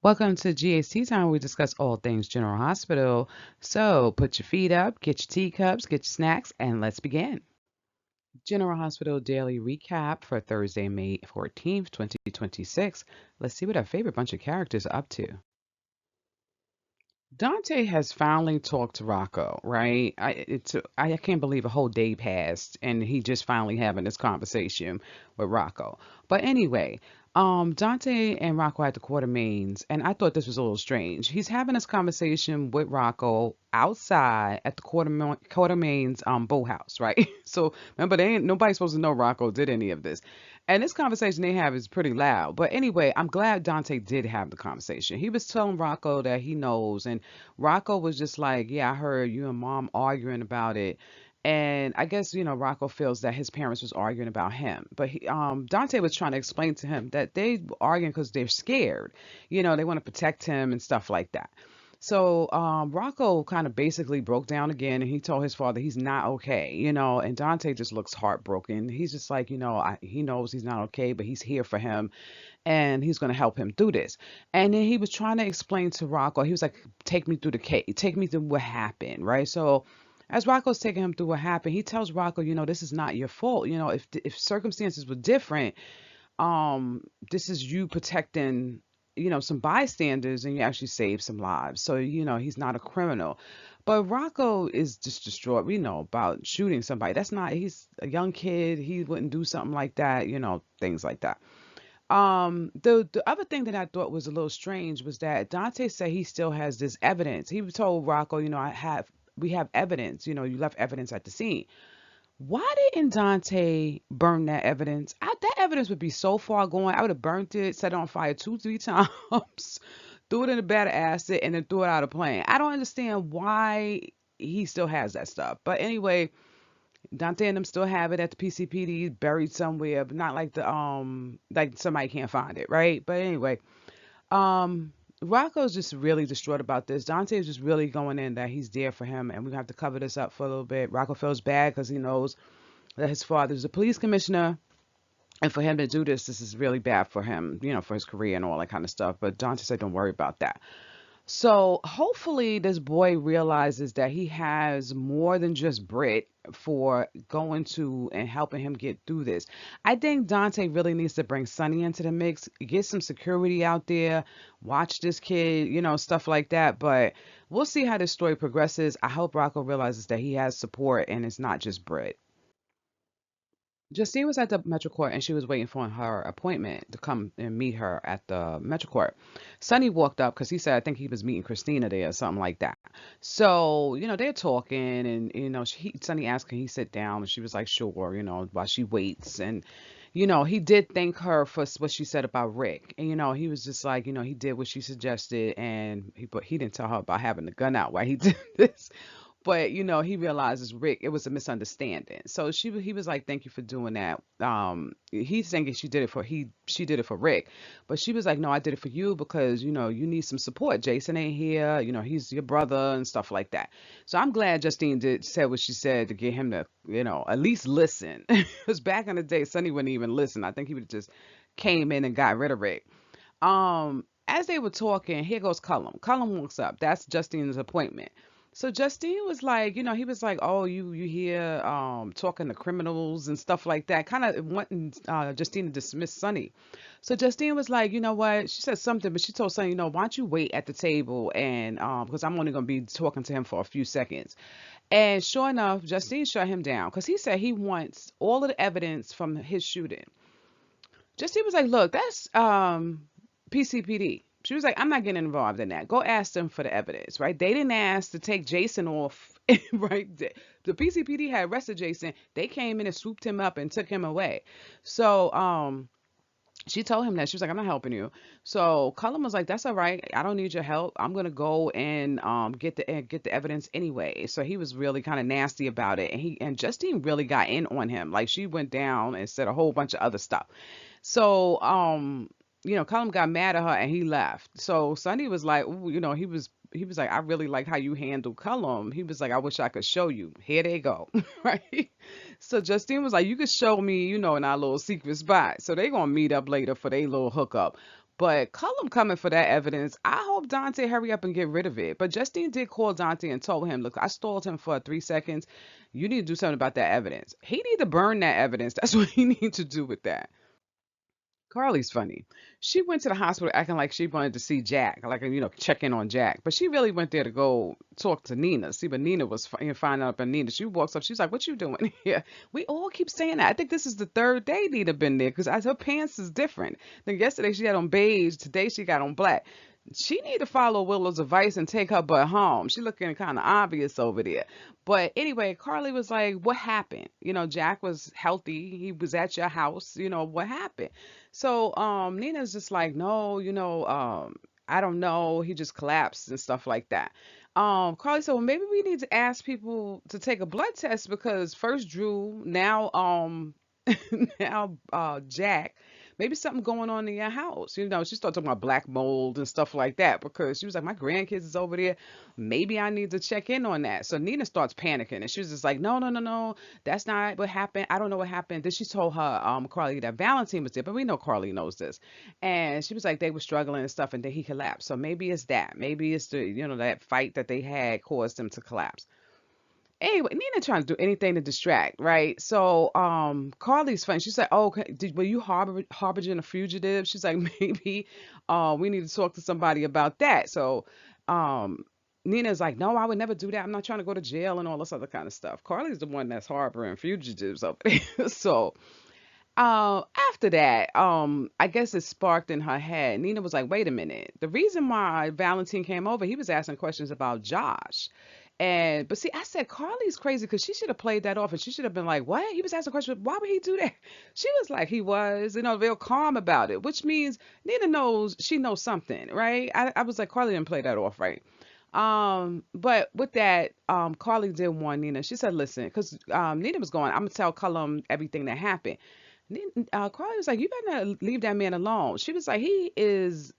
Welcome to GAC Time. We discuss all things General Hospital. So put your feet up, get your teacups, get your snacks, and let's begin. General Hospital Daily Recap for Thursday, May 14th, 2026. Let's see what our favorite bunch of characters are up to. Dante has finally talked to Rocco, right? I can't believe a whole day passed and he just finally having this conversation with Rocco. But anyway, Dante and Rocco at the Quartermaines, and I thought this was a little strange. He's having this conversation with Rocco outside at the Quartermaines boathouse, right? So remember, they ain't nobody supposed to know Rocco did any of this. And this conversation they have is pretty loud. But anyway, I'm glad Dante did have the conversation. He was telling Rocco that he knows, and Rocco was just like, "Yeah, I heard you and mom arguing about it." And I guess, Rocco feels that his parents was arguing about him. But Dante was trying to explain to him that they arguing because they're scared. They want to protect him and stuff like that. So Rocco kind of basically broke down again and he told his father he's not okay, and Dante just looks heartbroken. He's just like, he knows he's not okay, but he's here for him and he's going to help him through this. And then he was trying to explain to Rocco, he was like, take me through the case, take me through what happened, right? So as Rocco's taking him through what happened, he tells Rocco, this is not your fault. If circumstances were different, this is you protecting some bystanders and you actually saved some lives, so he's not a criminal. But Rocco is just distraught, about shooting somebody. That's not, he's a young kid, he wouldn't do something like that, things like that. The other thing that I thought was a little strange was that Dante said he still has this evidence. He told Rocco, we have evidence, you left evidence at the scene. Why didn't Dante burn that evidence? That evidence would be so far gone. I would have burnt it, set it on fire two, three times, threw it in a bed of acid, and then threw it out of plane. I don't understand why he still has that stuff. But anyway, Dante and them still have it at the PCPD, buried somewhere, but not like somebody can't find it, right? But anyway, um, Rocco's just really distraught about this. Dante is just really going in that he's there for him, and we have to cover this up for a little bit. Rocco feels bad because he knows that his father's a police commissioner, and for him to do this is really bad for him, for his career and all that kind of stuff. But Dante said, "Don't worry about that." So hopefully this boy realizes that he has more than just Brit for going to and helping him get through this. I think Dante really needs to bring Sonny into the mix, get some security out there, watch this kid, stuff like that. But we'll see how this story progresses. I hope Rocco realizes that he has support and it's not just Brit. Justine was at the Metro Court and she was waiting for her appointment to come and meet her at the Metro Court. Sonny walked up because he said, I think he was meeting Christina there or something like that. So, they're talking and, Sonny asked, can he sit down? And she was like, sure, while she waits. And, he did thank her for what she said about Rick. And, he was just like, he did what she suggested and but he didn't tell her about having the gun out while he did this. But he realizes Rick, it was a misunderstanding. So he was like, thank you for doing that. He's thinking she did it for Rick, but she was like, no, I did it for you because you need some support. Jason ain't here, he's your brother and stuff like that. So I'm glad Justine did said what she said to get him to at least listen. Because back in the day, Sonny wouldn't even listen. I think he would just came in and got rid of Rick. As they were talking, here goes Cullum. Cullum walks up. That's Justine's appointment. So Justine was like, he was like, oh, you here talking to criminals and stuff like that, kind of wanting Justine to dismiss Sonny. So Justine was like, you know what? She said something, but she told Sonny, why don't you wait at the table and because I'm only gonna be talking to him for a few seconds. And sure enough, Justine shut him down because he said he wants all of the evidence from his shooting. Justine was like, look, that's PCPD. She was like, I'm not getting involved in that. Go ask them for the evidence, right? They didn't ask to take Jason off, right? The PCPD had arrested Jason. They came in and swooped him up and took him away. So, she told him that she was like, I'm not helping you. So Cullen was like, that's all right. I don't need your help. I'm gonna go and get the evidence anyway. So he was really kind of nasty about it, and Justine really got in on him. Like she went down and said a whole bunch of other stuff. So Cullum got mad at her and he left. So Sonny was like, ooh, he was like, I really like how you handle Cullum. He was like, I wish I could show you. Here they go. Right. So Justine was like, you could show me, in our little secret spot. So they gonna meet up later for their little hookup. But Cullum coming for that evidence. I hope Dante hurry up and get rid of it. But Justine did call Dante and told him, look, I stalled him for 3 seconds. You need to do something about that evidence. He need to burn that evidence. That's what he need to do with that. Carly's funny. She went to the hospital acting like she wanted to see Jack, like, check in on Jack. But she really went there to go talk to Nina. See, but Nina was finding out about Nina. She walks up. She's like, "What you doing here?" We all keep saying that. I think this is the third day Nina been there because her pants is different. Then yesterday she had on beige. Today she got on black. She need to follow Willow's advice and take her butt home. She looking kind of obvious over there. But anyway, Carly was like, "What happened? Jack was healthy. He was at your house. What happened?" So Nina's just like, "No, I don't know. He just collapsed and stuff like that." Carly said, "Well, maybe we need to ask people to take a blood test because first Drew, now now Jack, maybe something going on in your house." She started talking about black mold and stuff like that because she was like, my grandkids is over there. Maybe I need to check in on that. So Nina starts panicking and she was just like, no, no, no, no, that's not what happened. I don't know what happened. Then she told her, Carly, that Valentine was there, but we know Carly knows this. And she was like, they were struggling and stuff and then he collapsed. So maybe it's that. Maybe it's the, that fight that they had caused him to collapse. Anyway, Nina trying to do anything to distract, right? So, Carly's funny. She's like, "Oh, okay, were you harboring a fugitive?" She's like, "Maybe, we need to talk to somebody about that." So, um, Nina's like, "No, I would never do that. I'm not trying to go to jail and all this other kind of stuff." Carly's the one that's harboring fugitives over there. So, after that, I guess it sparked in her head. Nina was like, wait a minute. The reason why Valentine came over, he was asking questions about Josh. But see, I said Carly's crazy because she should have played that off and she should have been like, what? He was asking questions. Why would he do that? She was like, he was, real calm about it, which means Nina knows she knows something, right? I was like, Carly didn't play that off right. But with that, Carly did warn Nina. She said, listen, because Nina was going, I'm gonna tell Cullum everything that happened. Carly was like, "You better not leave that man alone." She was like, "He is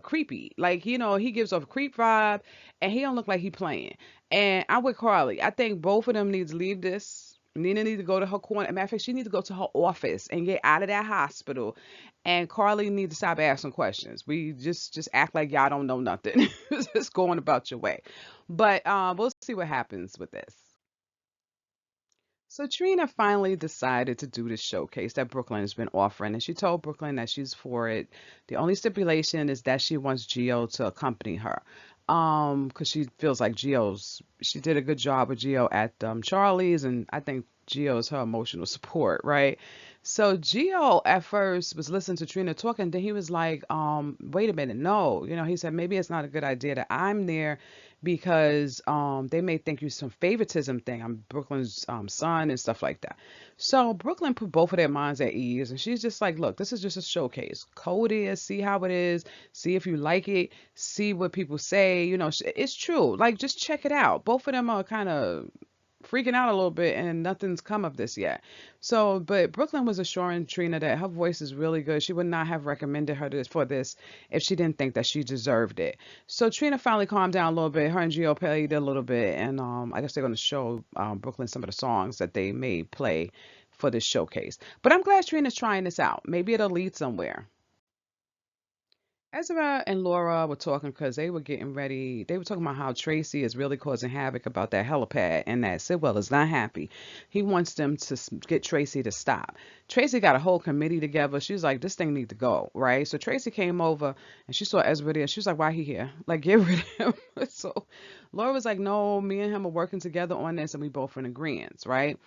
creepy. Like, he gives off a creep vibe, and he don't look like he playing." And I'm with Carly. I think both of them need to leave this. Nina needs to go to her corner. Matter of fact, she needs to go to her office and get out of that hospital. And Carly needs to stop asking questions. We just act like y'all don't know nothing. Just going about your way. But we'll see what happens with this. So Trina finally decided to do this showcase that Brooklyn has been offering, and she told Brooklyn that she's for it. The only stipulation is that she wants Geo to accompany her, because she feels like she did a good job with Geo at Charlie's, and I think Geo is her emotional support, right? So Geo at first was listening to Trina talking, then he was like, wait a minute, no, he said maybe it's not a good idea that I'm there because they may think you some favoritism thing. I'm Brooklyn's son and stuff like that. So Brooklyn put both of their minds at ease, and she's just like, look, this is just a showcase. Code is, see how it is, see if you like it, see what people say. It's true. Like, just check it out. Both of them are kind of freaking out a little bit and nothing's come of this yet. So, but Brooklyn was assuring Trina that her voice is really good. She would not have recommended her for this if she didn't think that she deserved it. So Trina finally calmed down a little bit. Her and Gio played a little bit, and I guess they're going to show Brooklyn some of the songs that they may play for this showcase. But I'm glad Trina's trying this out. Maybe it'll lead somewhere. Ezra and Laura were talking because they were getting ready. They were talking about how Tracy is really causing havoc about that helipad and that Sidwell is not happy. He wants them to get Tracy to stop. Tracy got a whole committee together. She was like, this thing need to go, right? So Tracy came over and she saw Ezra there. She was like, why he here? Like, get rid of him. So Laura was like, no, me and him are working together on this and we both in agreement, right?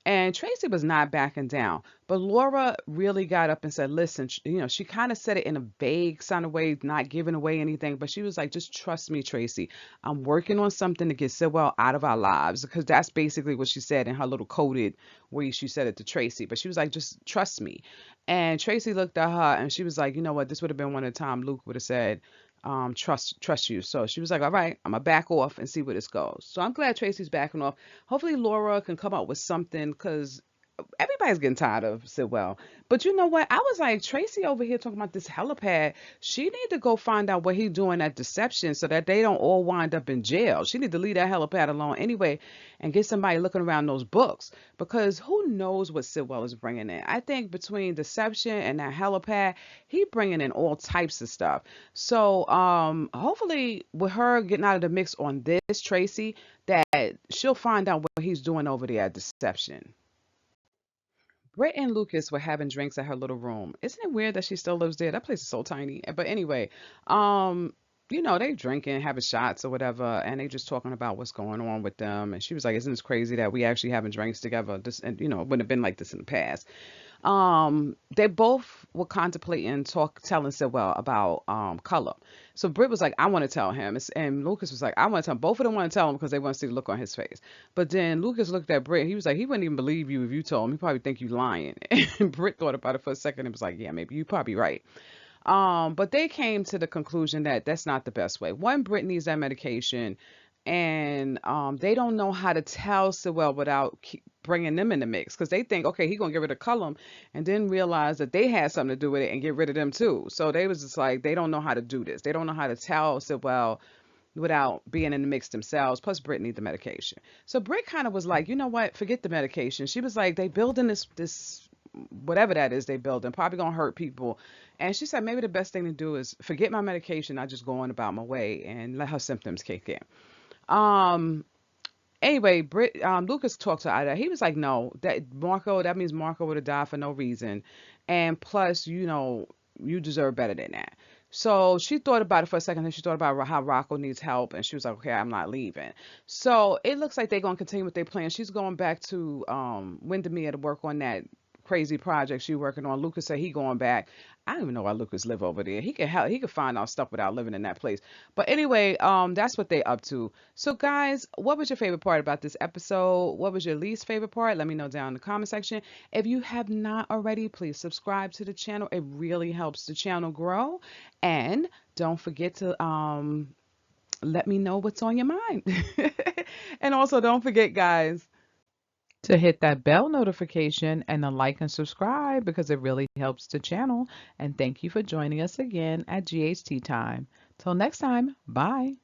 And Tracy was not backing down. But Laura really got up and said, listen, she kind of said it in a vague kind of way, not giving away anything. But she was like, just trust me, Tracy. I'm working on something to get Sitwell out of our lives. Because that's basically what she said in her little coded way she said it to Tracy. But she was like, just trust me. And Tracy looked at her and she was like, you know what? This would have been one of the time Luke would have said, trust you. So she was like, all right, I'm gonna back off and see where this goes. So I'm glad Tracy's backing off. Hopefully Laura can come up with something because everybody's getting tired of Sidwell. But you know what? I was like, Tracy over here talking about this helipad. She need to go find out what he's doing at Deception so that they don't all wind up in jail. She need to leave that helipad alone anyway and get somebody looking around those books because who knows what Sidwell is bringing in. I think between Deception and that helipad, he bringing in all types of stuff. So hopefully with her getting out of the mix on this, Tracy, that she'll find out what he's doing over there at Deception. Britt and Lucas were having drinks at her little room. Isn't it weird that she still lives there? That place is so tiny. But anyway, um, they drinking, having shots or whatever, and they just talking about what's going on with them. And she was like, "Isn't this crazy that we actually having drinks together? This, and it wouldn't have been like this in the past." They both were contemplating telling Sewell about color. So Britt was like, I want to tell him, and Lucas was like, I want to tell him. Both of them want to tell him because they want to see the look on his face. But then Lucas looked at Britt. He was like, he wouldn't even believe you if you told him. He probably think you lying. And Britt thought about it for a second and was like, yeah, maybe you probably right. But they came to the conclusion that that's not the best way. One, Britt needs that medication, and they don't know how to tell Sewell without bringing them in the mix because they think, okay, he gonna get rid of Cullum, and then realize that they had something to do with it and get rid of them too. So they was just like, they don't know how to do this. They don't know how to tell Sewell without being in the mix themselves. Plus, Britt need the medication. So Britt kind of was like, you know what? Forget the medication. She was like, they building this whatever that is they building probably gonna hurt people, and she said maybe the best thing to do is forget my medication. I just go on about my way and let her symptoms kick in. Um, Anyway, Lucas talked to Ida. He was like, no, that means Marco would have died for no reason. And plus, you deserve better than that. So she thought about it for a second, and she thought about how Rocco needs help, and she was like, okay, I'm not leaving. So it looks like they're going to continue with their plan. She's going back to Windermere to work on that crazy project she's working on. Lucas said he going back. I don't even know why Lucas live over there. He could help. He could find out stuff without living in that place. But anyway, that's what they up to. So guys, what was your favorite part about this episode? What was your least favorite part? Let me know down in the comment section. If you have not already, please subscribe to the channel. It really helps the channel grow. And don't forget to let me know what's on your mind. And also don't forget, guys, to hit that bell notification and to like and subscribe because it really helps the channel. And thank you for joining us again at GHT Time. Till next time, bye.